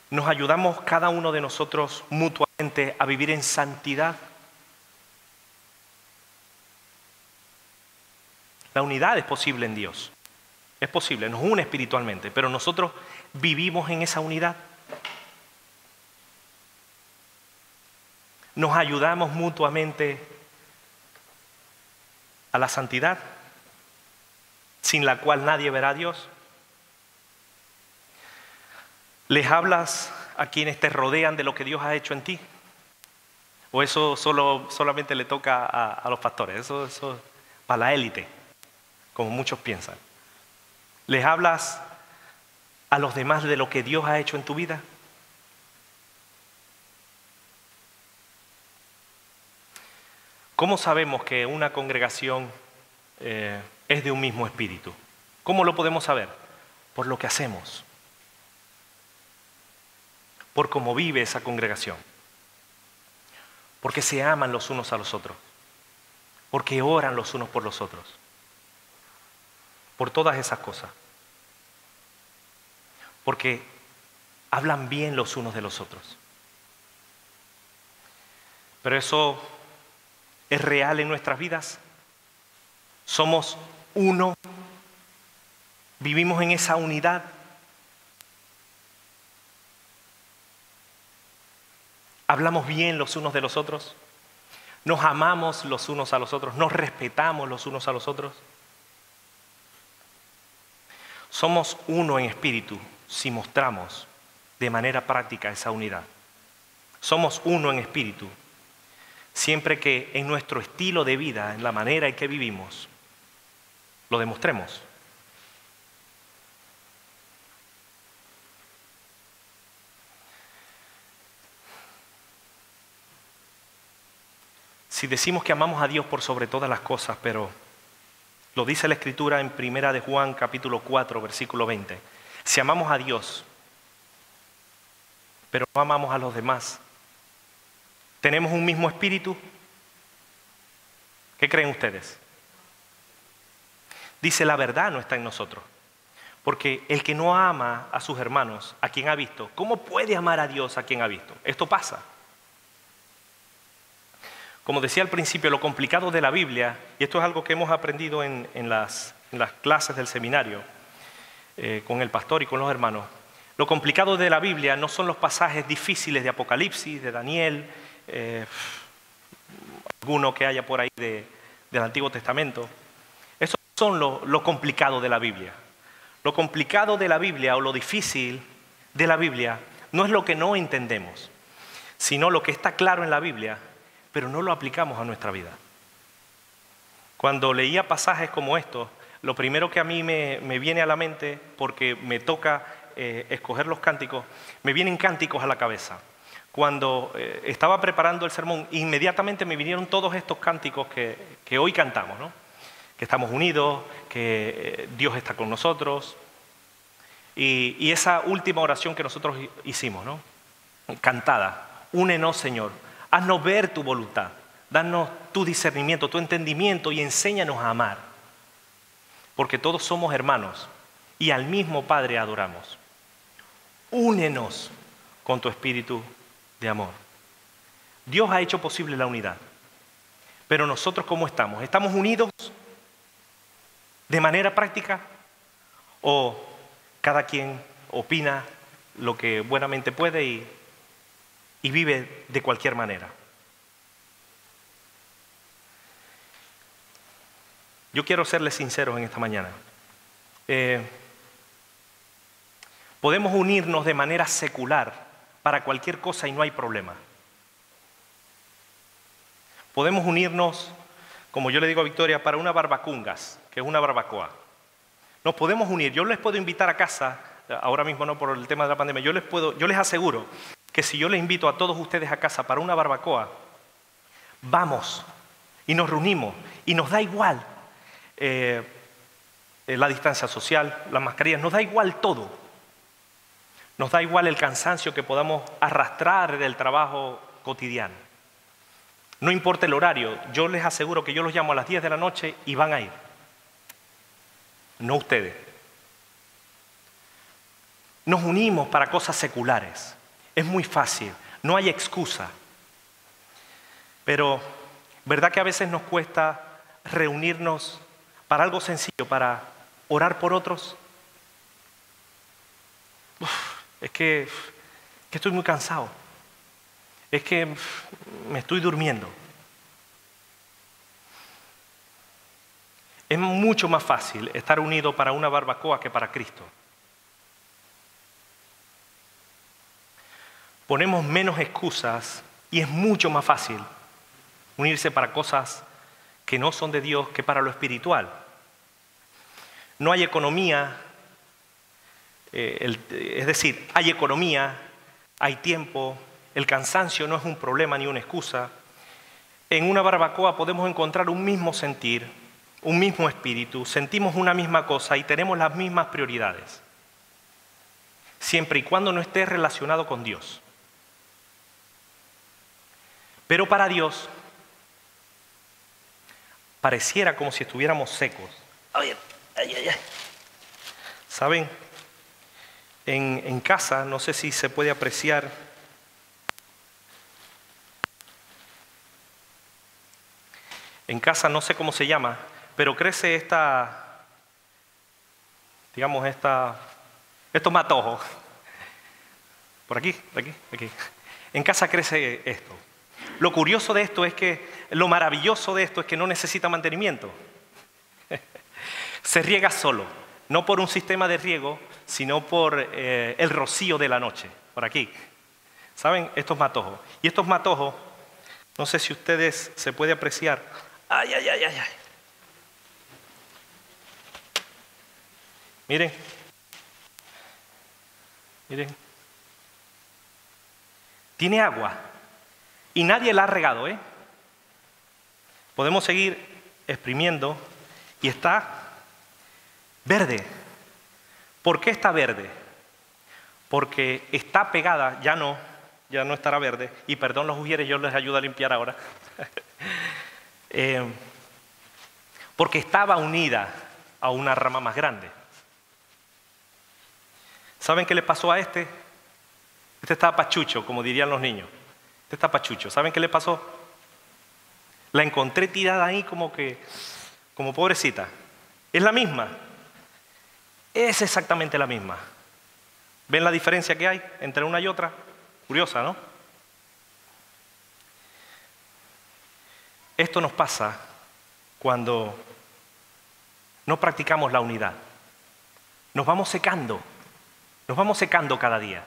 ¿Nos ayudamos cada uno de nosotros mutuamente a vivir en santidad? La unidad es posible en Dios. Es posible, nos une espiritualmente, pero nosotros vivimos en esa unidad. Nos ayudamos mutuamente a la santidad, sin la cual nadie verá a Dios? ¿Les hablas a quienes te rodean de lo que Dios ha hecho en ti? ¿O eso solamente le toca a los pastores? Eso para la élite, como muchos piensan. ¿Les hablas a los demás de lo que Dios ha hecho en tu vida? ¿Cómo sabemos que una congregación es de un mismo espíritu? ¿Cómo lo podemos saber? Por lo que hacemos, por cómo vive esa congregación, porque se aman los unos a los otros, porque oran los unos por los otros, por todas esas cosas, porque hablan bien los unos de los otros. Pero eso es real en nuestras vidas. Somos uno, vivimos en esa unidad. Hablamos bien los unos de los otros, nos amamos los unos a los otros, nos respetamos los unos a los otros. Somos uno en espíritu si mostramos de manera práctica esa unidad. Somos uno en espíritu siempre que en nuestro estilo de vida, en la manera en que vivimos, lo demostremos. Si decimos que amamos a Dios por sobre todas las cosas, pero lo dice la Escritura en 1 de Juan capítulo 4, versículo 20. Si amamos a Dios, pero no amamos a los demás, ¿tenemos un mismo espíritu? ¿Qué creen ustedes? Dice, la verdad no está en nosotros. Porque el que no ama a sus hermanos, a quien ha visto, ¿cómo puede amar a Dios a quien ha visto? Esto pasa. Como decía al principio, lo complicado de la Biblia, y esto es algo que hemos aprendido en las clases del seminario, con el pastor y con los hermanos, lo complicado de la Biblia no son los pasajes difíciles de Apocalipsis, de Daniel, alguno que haya por ahí del Antiguo Testamento. Esos son lo complicado de la Biblia. Lo complicado de la Biblia o lo difícil de la Biblia no es lo que no entendemos, sino lo que está claro en la Biblia, pero no lo aplicamos a nuestra vida. Cuando leía pasajes como estos, lo primero que a mí me viene a la mente, porque me toca escoger los cánticos, me vienen cánticos a la cabeza. Cuando estaba preparando el sermón, inmediatamente me vinieron todos estos cánticos que hoy cantamos, ¿no? Que estamos unidos, que Dios está con nosotros. Y esa última oración que nosotros hicimos, ¿no? Cantada, únenos, Señor, haznos ver tu voluntad, danos tu discernimiento, tu entendimiento y enséñanos a amar. Porque todos somos hermanos y al mismo Padre adoramos. Únenos con tu espíritu de amor. Dios ha hecho posible la unidad. Pero nosotros, ¿cómo estamos? ¿Estamos unidos de manera práctica? ¿O cada quien opina lo que buenamente puede y vive de cualquier manera? Yo quiero serles sinceros en esta mañana. Podemos unirnos de manera secular para cualquier cosa y no hay problema. Podemos unirnos, como yo le digo a Victoria, para una barbacungas, que es una barbacoa. Nos podemos unir. Yo les puedo invitar a casa, ahora mismo no por el tema de la pandemia, yo les aseguro que si yo les invito a todos ustedes a casa para una barbacoa, vamos y nos reunimos y nos da igual la distancia social, las mascarillas, nos da igual todo. Nos da igual el cansancio que podamos arrastrar del trabajo cotidiano. No importa el horario, yo les aseguro que yo los llamo a las 10 de la noche y van a ir. No ustedes. Nos unimos para cosas seculares. Es muy fácil, no hay excusa. Pero, ¿verdad que a veces nos cuesta reunirnos para algo sencillo, para orar por otros? Es que estoy muy cansado. Es que me estoy durmiendo. Es mucho más fácil estar unido para una barbacoa que para Cristo. Ponemos menos excusas y es mucho más fácil unirse para cosas que no son de Dios que para lo espiritual. No hay economía, es decir, hay economía, hay tiempo, el cansancio no es un problema ni una excusa. En una barbacoa podemos encontrar un mismo sentir, un mismo espíritu, sentimos una misma cosa y tenemos las mismas prioridades, siempre y cuando no esté relacionado con Dios. Pero para Dios pareciera como si estuviéramos secos. ¿Saben? En casa, no sé si se puede apreciar, en casa no sé cómo se llama, pero crece estos matojos. Por aquí. En casa crece esto. Lo curioso de esto es lo maravilloso de esto es que no necesita mantenimiento. Se riega solo, no por un sistema de riego, sino por el rocío de la noche, por aquí. ¿Saben? Estos matojos. Y estos matojos, no sé si ustedes se puede apreciar. ¡Ay! Miren. Tiene agua. Y nadie la ha regado, ¿eh? Podemos seguir exprimiendo y está verde. ¿Por qué está verde? Porque está pegada, ya no estará verde. Y perdón los ujieres, yo les ayudo a limpiar ahora. Porque estaba unida a una rama más grande. ¿Saben qué le pasó a este? Este estaba pachucho, como dirían los niños. Este está pachucho. ¿Saben qué le pasó? La encontré tirada ahí como pobrecita. Es la misma. Es exactamente la misma. ¿Ven la diferencia que hay entre una y otra? Curiosa, ¿no? Esto nos pasa cuando no practicamos la unidad. Nos vamos secando cada día.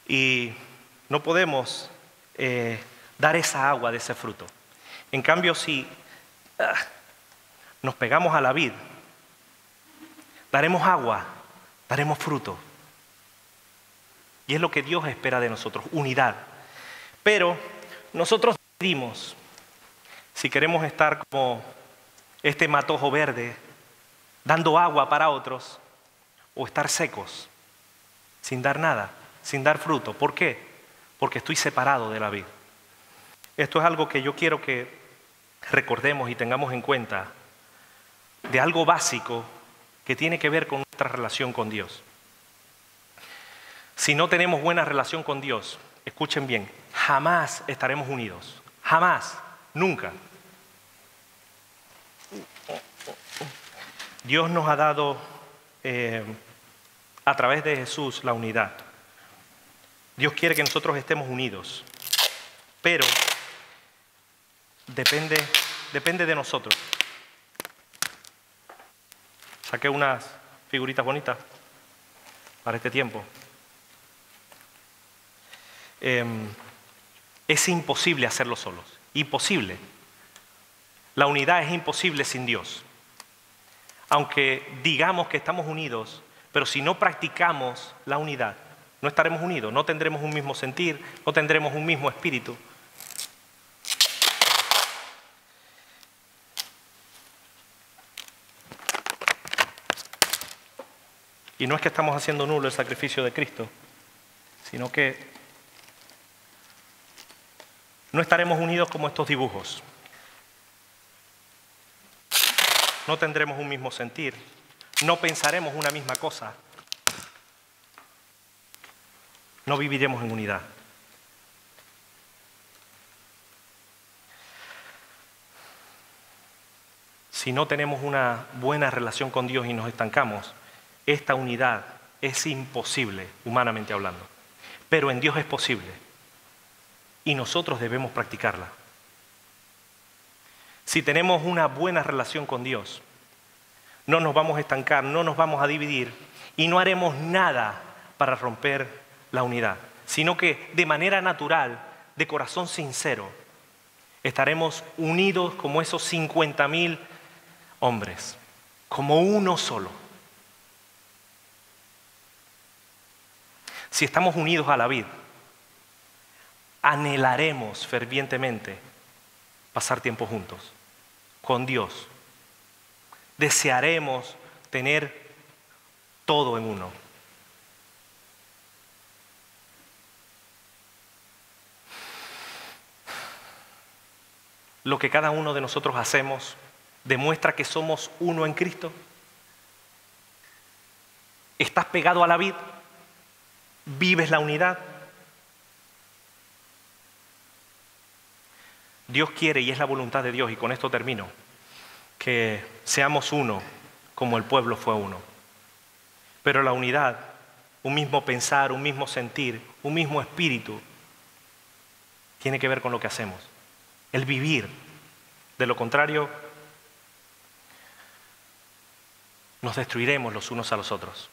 Y no podemos dar esa agua de ese fruto. En cambio, si nos pegamos a la vid, daremos agua, daremos fruto. Y es lo que Dios espera de nosotros, unidad. Pero nosotros decidimos si queremos estar como este matojo verde, dando agua para otros, o estar secos, sin dar nada, sin dar fruto. ¿Por qué? Porque estoy separado de la vid. Esto es algo que yo quiero que recordemos y tengamos en cuenta, de algo básico que tiene que ver con nuestra relación con Dios. Si no tenemos buena relación con Dios, escuchen bien, jamás estaremos unidos. Jamás, nunca. Dios nos ha dado a través de Jesús la unidad. Dios quiere que nosotros estemos unidos, pero depende de nosotros. Saqué unas figuritas bonitas para este tiempo. Es imposible hacerlo solos, imposible. La unidad es imposible sin Dios. Aunque digamos que estamos unidos, pero si no practicamos la unidad, no estaremos unidos, no tendremos un mismo sentir, no tendremos un mismo espíritu. Y no es que estamos haciendo nulo el sacrificio de Cristo, sino que no estaremos unidos como estos dibujos. No tendremos un mismo sentir, no pensaremos una misma cosa, no viviremos en unidad. Si no tenemos una buena relación con Dios y nos estancamos, esta unidad es imposible, humanamente hablando. Pero en Dios es posible y nosotros debemos practicarla. Si tenemos una buena relación con Dios, no nos vamos a estancar, no nos vamos a dividir y no haremos nada para romper la unidad, sino que de manera natural, de corazón sincero, estaremos unidos como esos 50,000 hombres, como uno solo. Si estamos unidos a la vid, anhelaremos fervientemente pasar tiempo juntos con Dios. Desearemos tener todo en uno. Lo que cada uno de nosotros hacemos demuestra que somos uno en Cristo. ¿Estás pegado a la vid? ¿Vives la unidad? Dios quiere, y es la voluntad de Dios, y con esto termino, que seamos uno como el pueblo fue uno. Pero la unidad, un mismo pensar, un mismo sentir, un mismo espíritu, tiene que ver con lo que hacemos, el vivir. De lo contrario, nos destruiremos los unos a los otros.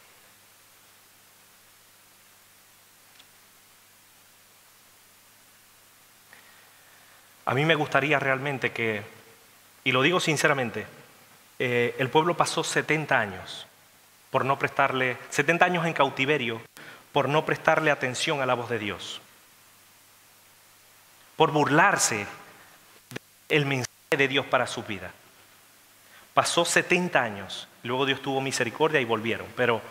A mí me gustaría realmente que, y lo digo sinceramente, el pueblo pasó 70 años por no prestarle, 70 años en cautiverio por no prestarle atención a la voz de Dios, por burlarse del mensaje de Dios para su vida. Pasó 70 años, luego Dios tuvo misericordia y volvieron, pero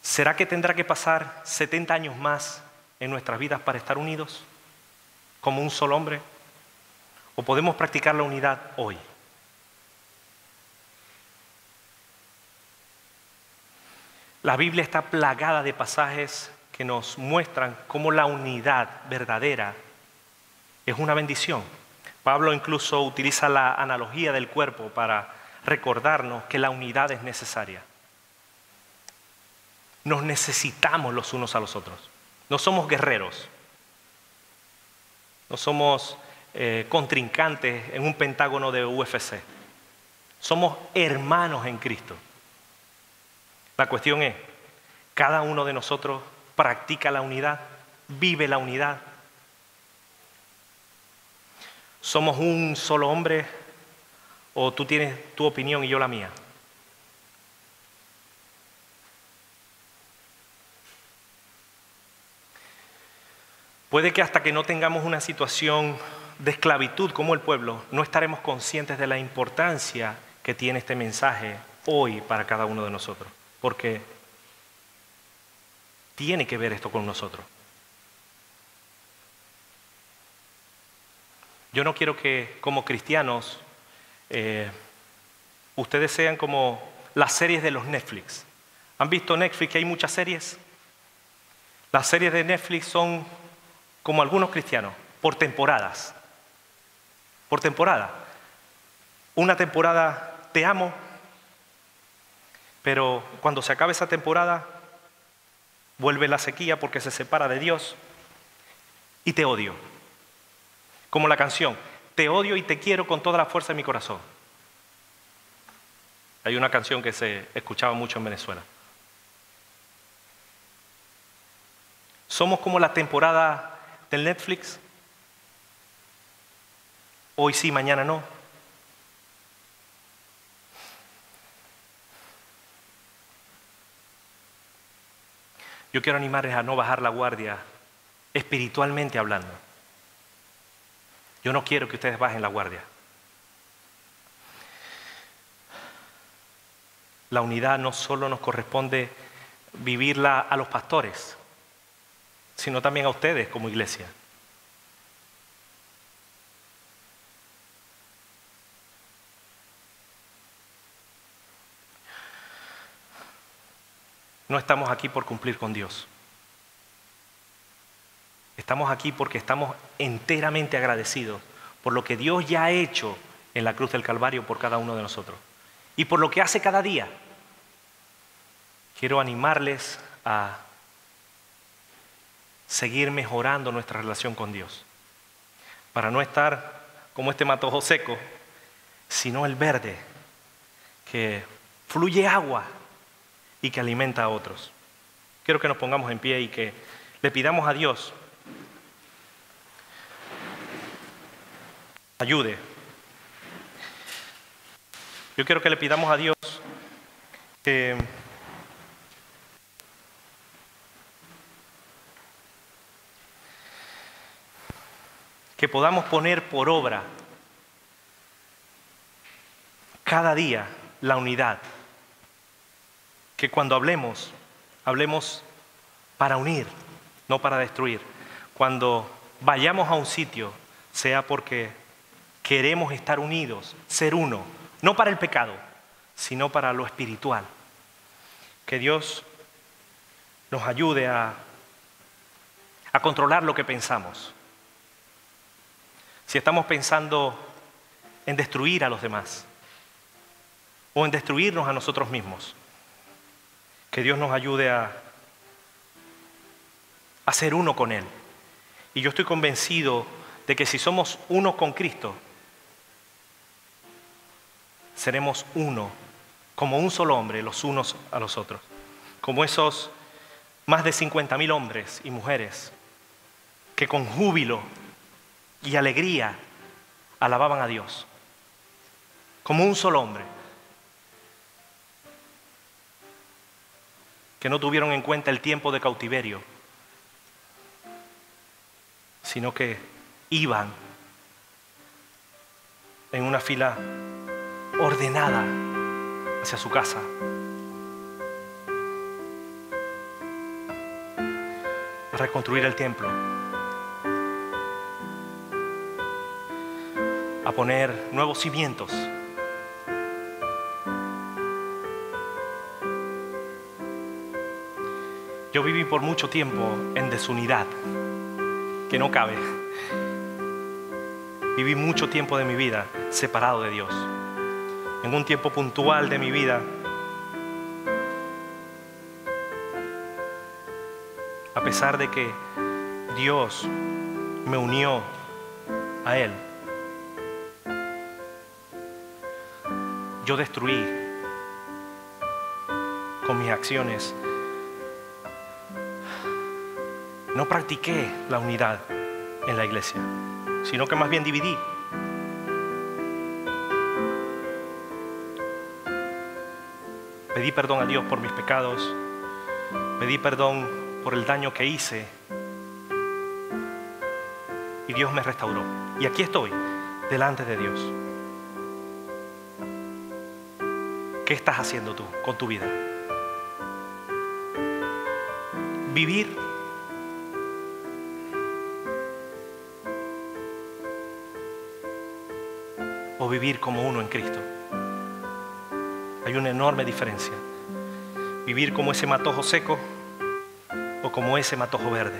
¿será que tendrá que pasar 70 años más en nuestras vidas para estar unidos como un solo hombre? ¿O podemos practicar la unidad hoy? La Biblia está plagada de pasajes que nos muestran cómo la unidad verdadera es una bendición. Pablo incluso utiliza la analogía del cuerpo para recordarnos que la unidad es necesaria. Nos necesitamos los unos a los otros. No somos guerreros. No somos contrincantes en un pentágono de UFC. Somos hermanos en Cristo. La cuestión es, ¿cada uno de nosotros practica la unidad? ¿Vive la unidad? ¿Somos un solo hombre o tú tienes tu opinión y yo la mía? Puede que hasta que no tengamos una situación de esclavitud como el pueblo, no estaremos conscientes de la importancia que tiene este mensaje hoy para cada uno de nosotros. Porque tiene que ver esto con nosotros. Yo no quiero que como cristianos ustedes sean como las series de los Netflix. ¿Han visto Netflix que hay muchas series? Las series de Netflix son como algunos cristianos, por temporadas. Por temporada. Una temporada te amo, pero cuando se acabe esa temporada, vuelve la sequía porque se separa de Dios y te odio. Como la canción, te odio y te quiero con toda la fuerza de mi corazón. Hay una canción que se escuchaba mucho en Venezuela. Somos como la temporada del Netflix. Hoy sí, mañana no. Yo quiero animarles a no bajar la guardia, espiritualmente hablando. Yo no quiero que ustedes bajen la guardia. La unidad no solo nos corresponde vivirla a los pastores, sino también a ustedes como iglesia. No estamos aquí por cumplir con Dios. Estamos aquí porque estamos enteramente agradecidos por lo que Dios ya ha hecho en la cruz del Calvario por cada uno de nosotros y por lo que hace cada día. Quiero animarles a seguir mejorando nuestra relación con Dios para no estar como este matojo seco, sino el verde, que fluye agua y que alimenta a otros. Quiero que nos pongamos en pie y que le pidamos a Dios ayude. Yo quiero que le pidamos a Dios que podamos poner por obra cada día la unidad. Que cuando hablemos para unir, no para destruir. Cuando vayamos a un sitio, sea porque queremos estar unidos, ser uno, no para el pecado, sino para lo espiritual. Que Dios nos ayude a controlar lo que pensamos. Si estamos pensando en destruir a los demás o en destruirnos a nosotros mismos, que Dios nos ayude a ser uno con Él. Y yo estoy convencido de que si somos uno con Cristo, seremos uno, como un solo hombre, los unos a los otros. Como esos más de 50,000 hombres y mujeres que con júbilo y alegría alababan a Dios. Como un solo hombre. Que no tuvieron en cuenta el tiempo de cautiverio, sino que iban en una fila ordenada hacia su casa. A reconstruir el templo. A poner nuevos cimientos. Yo viví por mucho tiempo en desunidad, que no cabe. Viví mucho tiempo de mi vida separado de Dios. En un tiempo puntual de mi vida, a pesar de que Dios me unió a Él, yo destruí con mis acciones. No practiqué la unidad en la iglesia, sino que más bien dividí. Pedí perdón a Dios por mis pecados, pedí perdón por el daño que hice y Dios me restauró. Y aquí estoy, delante de Dios. ¿Qué estás haciendo tú con tu vida? Vivir o vivir como uno en Cristo. Hay una enorme diferencia. Vivir como ese matojo seco o como ese matojo verde.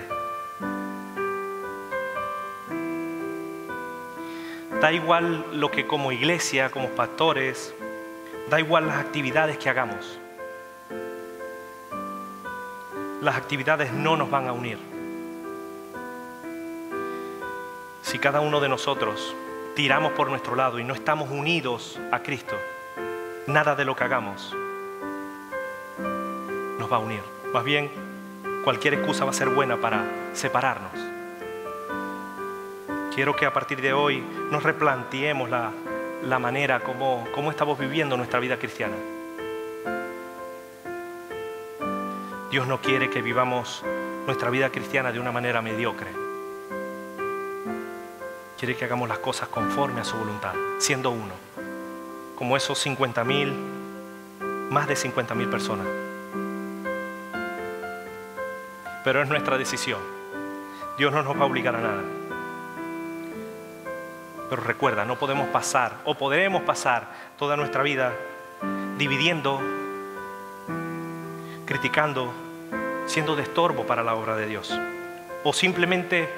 Da igual lo que como iglesia, como pastores, da igual las actividades que hagamos. Las actividades no nos van a unir. Si cada uno de nosotros tiramos por nuestro lado y no estamos unidos a Cristo, nada de lo que hagamos nos va a unir. Más bien, cualquier excusa va a ser buena para separarnos. Quiero que a partir de hoy nos replanteemos la manera como estamos viviendo nuestra vida cristiana. Dios no quiere que vivamos nuestra vida cristiana de una manera mediocre. Quiere que hagamos las cosas conforme a su voluntad, siendo uno, como esos 50,000, más de 50,000 personas. Pero es nuestra decisión. Dios no nos va a obligar a nada. Pero recuerda, no podemos pasar, o podremos pasar toda nuestra vida dividiendo, criticando, siendo de estorbo para la obra de Dios, o simplemente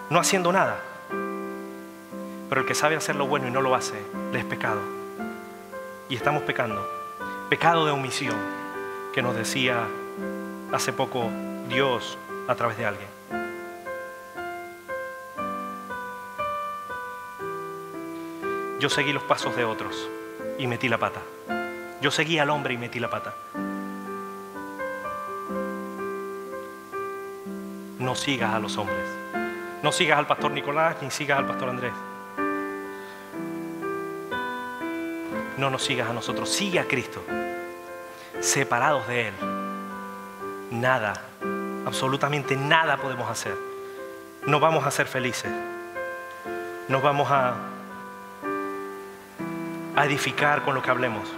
no haciendo nada. Pero el que sabe hacer lo bueno y no lo hace, le es pecado. Y estamos pecando. Pecado de omisión, que nos decía hace poco Dios a través de alguien. Yo seguí los pasos de otros y metí la pata. Yo seguí al hombre y metí la pata. No sigas a los hombres. No sigas al pastor Nicolás ni sigas al pastor Andrés. No nos sigas a nosotros. Sigue a Cristo. Separados de Él, nada, absolutamente nada podemos hacer. No vamos a ser felices. No vamos a edificar con lo que hablemos.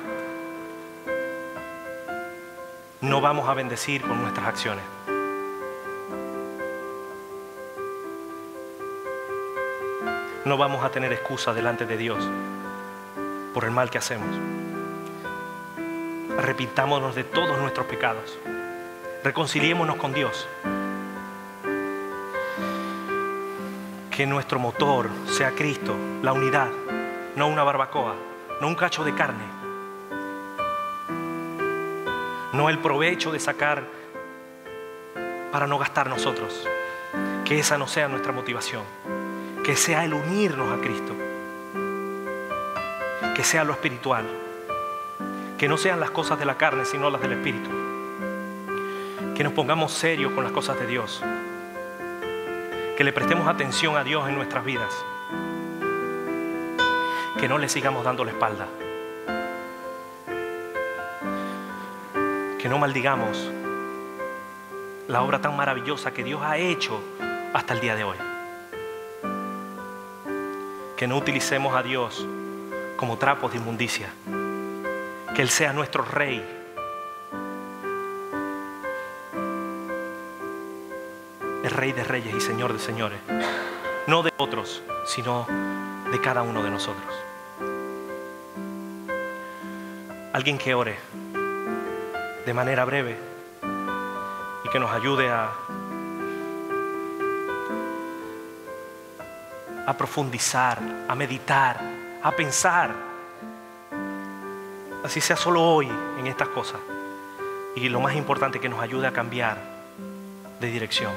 No vamos a bendecir con nuestras acciones. No vamos a tener excusa delante de Dios por el mal que hacemos. Arrepintámonos de todos nuestros pecados. Reconciliémonos con Dios. Que nuestro motor sea Cristo, la unidad, no una barbacoa, no un cacho de carne, no el provecho de sacar para no gastar nosotros. Que esa no sea nuestra motivación. Que sea el unirnos a Cristo. Que sea lo espiritual. Que no sean las cosas de la carne, sino las del Espíritu. Que nos pongamos serios con las cosas de Dios. Que le prestemos atención a Dios en nuestras vidas. Que no le sigamos dando la espalda. Que no maldigamos la obra tan maravillosa que Dios ha hecho hasta el día de hoy. Que no utilicemos a Dios como trapos de inmundicia. Que Él sea nuestro Rey. El Rey de reyes y Señor de señores. No de otros, sino de cada uno de nosotros. Alguien que ore de manera breve y que nos ayude a profundizar, a meditar, a pensar. Así sea solo hoy en estas cosas. Y lo más importante, que nos ayude a cambiar de dirección.